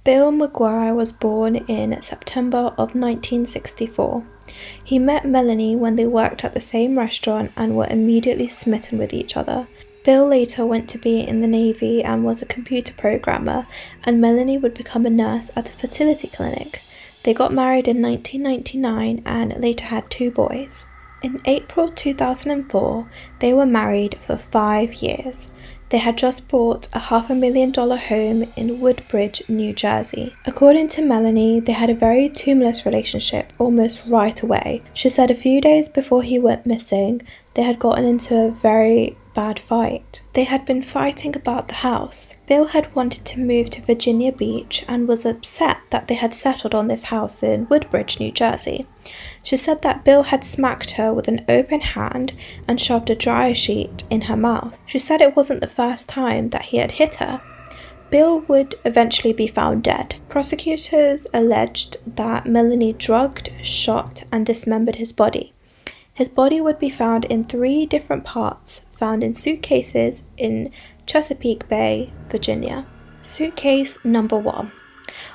Bill McGuire was born in September of 1964. He met Melanie when they worked at the same restaurant and were immediately smitten with each other. Bill later went to be in the Navy and was a computer programmer, and Melanie would become a nurse at a fertility clinic. They got married in 1999 and later had 2 boys. In April 2004, they were married for 5 years. They had just bought a $500,000 home in Woodbridge, New Jersey. According to Melanie, they had a very tumultuous relationship almost right away. She said a few days before he went missing, they had gotten into a very bad fight. They had been fighting about the house. Bill had wanted to move to Virginia Beach and was upset that they had settled on this house in Woodbridge, New Jersey. She said that Bill had smacked her with an open hand and shoved a dryer sheet in her mouth. She said it wasn't the first time that he had hit her. Bill would eventually be found dead. Prosecutors alleged that Melanie drugged, shot, and dismembered his body. His body would be found in 3 different parts, found in suitcases in Chesapeake Bay, Virginia. Suitcase number 1.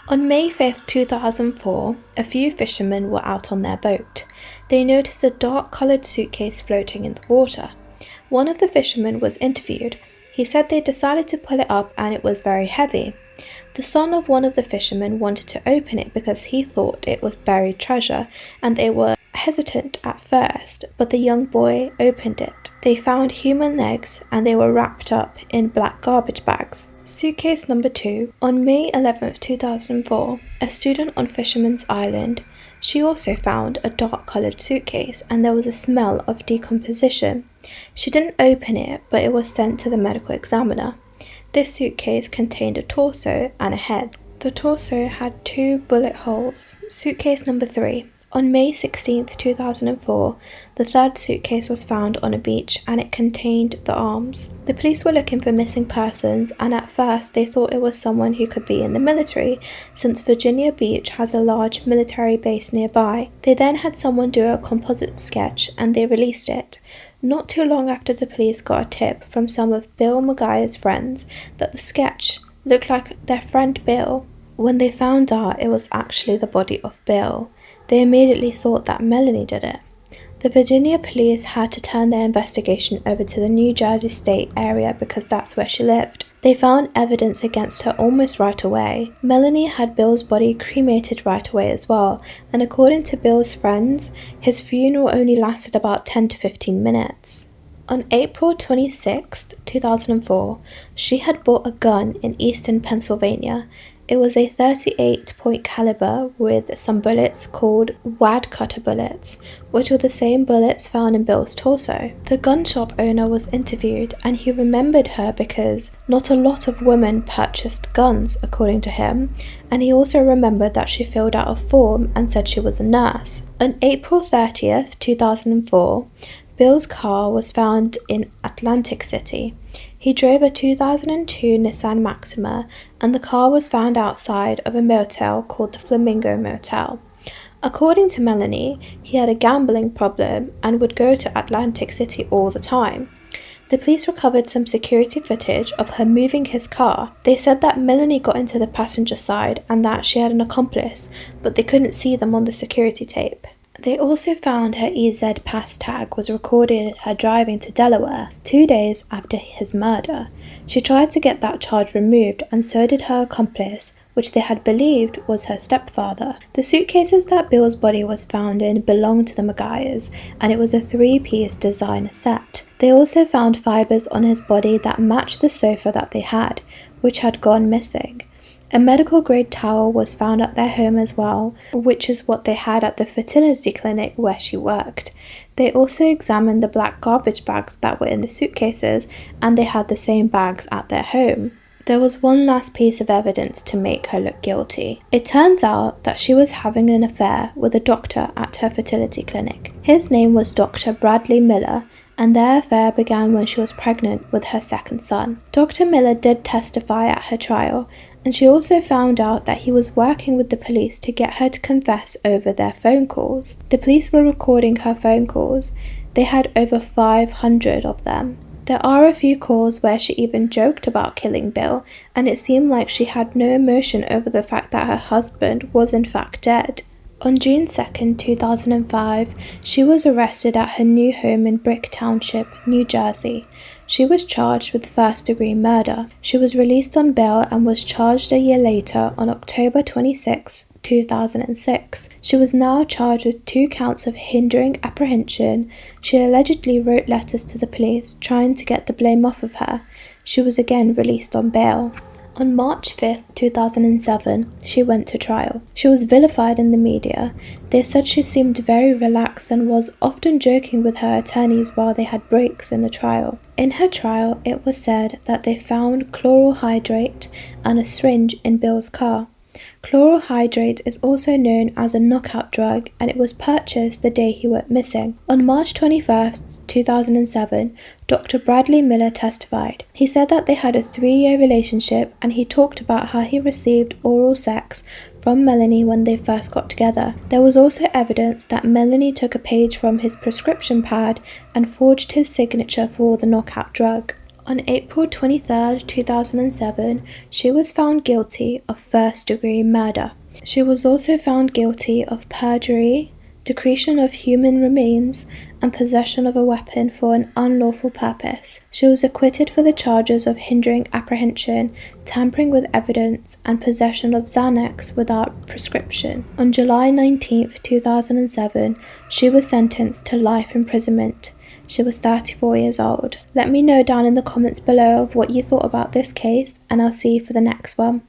On May 5th, 2004, a few fishermen were out on their boat. They noticed a dark-coloured suitcase floating in the water. One of the fishermen was interviewed. He said they decided to pull it up and it was very heavy. The son of one of the fishermen wanted to open it because he thought it was buried treasure, and they were hesitant at first, but the young boy opened it. They found human legs and they were wrapped up in black garbage bags. Suitcase number 2. On May 11th, 2004, a student on Fisherman's Island, she also found a dark-coloured suitcase and there was a smell of decomposition. She didn't open it, but it was sent to the medical examiner. This suitcase contained a torso and a head. The torso had 2 bullet holes. Suitcase number 3. On May 16, 2004, the 3rd suitcase was found on a beach and it contained the arms. The police were looking for missing persons, and at first they thought it was someone who could be in the military, since Virginia Beach has a large military base nearby. They then had someone do a composite sketch and they released it. Not too long after, the police got a tip from some of Bill McGuire's friends that the sketch looked like their friend Bill. When they found out it was actually the body of Bill, they immediately thought that Melanie did it. The Virginia police had to turn their investigation over to the New Jersey state area because that's where she lived. They found evidence against her almost right away. Melanie had Bill's body cremated right away as well, and according to Bill's friends, his funeral only lasted about 10 to 15 minutes. On April 26, 2004, she had bought a gun in eastern Pennsylvania. It was a 38-point caliber with some bullets called wad cutter bullets, which were the same bullets found in Bill's torso. The gun shop owner was interviewed and he remembered her because not a lot of women purchased guns, according to him, and he also remembered that she filled out a form and said she was a nurse. On April 30th, 2004, Bill's car was found in Atlantic City. He drove a 2002 Nissan Maxima, and the car was found outside of a motel called the Flamingo Motel. According to Melanie, he had a gambling problem and would go to Atlantic City all the time. The police recovered some security footage of her moving his car. They said that Melanie got into the passenger side and that she had an accomplice, but they couldn't see them on the security tape. They also found her EZ pass tag was recorded her driving to Delaware 2 days after his murder. She tried to get that charge removed, and so did her accomplice, which they had believed was her stepfather. The suitcases that Bill's body was found in belonged to the McGuires, and it was a 3-piece designer set. They also found fibers on his body that matched the sofa that they had, which had gone missing. A medical-grade towel was found at their home as well, which is what they had at the fertility clinic where she worked. They also examined the black garbage bags that were in the suitcases, and they had the same bags at their home. There was one last piece of evidence to make her look guilty. It turns out that she was having an affair with a doctor at her fertility clinic. His name was Dr. Bradley Miller, and their affair began when she was pregnant with her 2nd son. Dr. Miller did testify at her trial, and she also found out that he was working with the police to get her to confess over their phone calls. The police were recording her phone calls. They had over 500 of them. There are a few calls where she even joked about killing Bill, and it seemed like she had no emotion over the fact that her husband was in fact dead. On June 2nd, 2005, she was arrested at her new home in Brick Township, New Jersey. She was charged with first-degree murder. She was released on bail and was charged a year later on October 26, 2006. She was now charged with 2 counts of hindering apprehension. She allegedly wrote letters to the police trying to get the blame off of her. She was again released on bail. On March 5, 2007, she went to trial. She was vilified in the media. They said she seemed very relaxed and was often joking with her attorneys while they had breaks in the trial. In her trial, it was said that they found chloral hydrate and a syringe in Bill's car. Chloral hydrate is also known as a knockout drug, and it was purchased the day he went missing. On March 21st, 2007, Dr. Bradley Miller testified. He said that they had a 3-year relationship, and he talked about how he received oral sex from Melanie when they first got together. There was also evidence that Melanie took a page from his prescription pad and forged his signature for the knockout drug. On April 23, 2007, she was found guilty of first-degree murder. She was also found guilty of perjury, discretion of human remains, and possession of a weapon for an unlawful purpose. She was acquitted for the charges of hindering apprehension, tampering with evidence, and possession of Xanax without prescription. On July 19, 2007, she was sentenced to life imprisonment. She was 34 years old. Let me know down in the comments below of what you thought about this case, and I'll see you for the next one.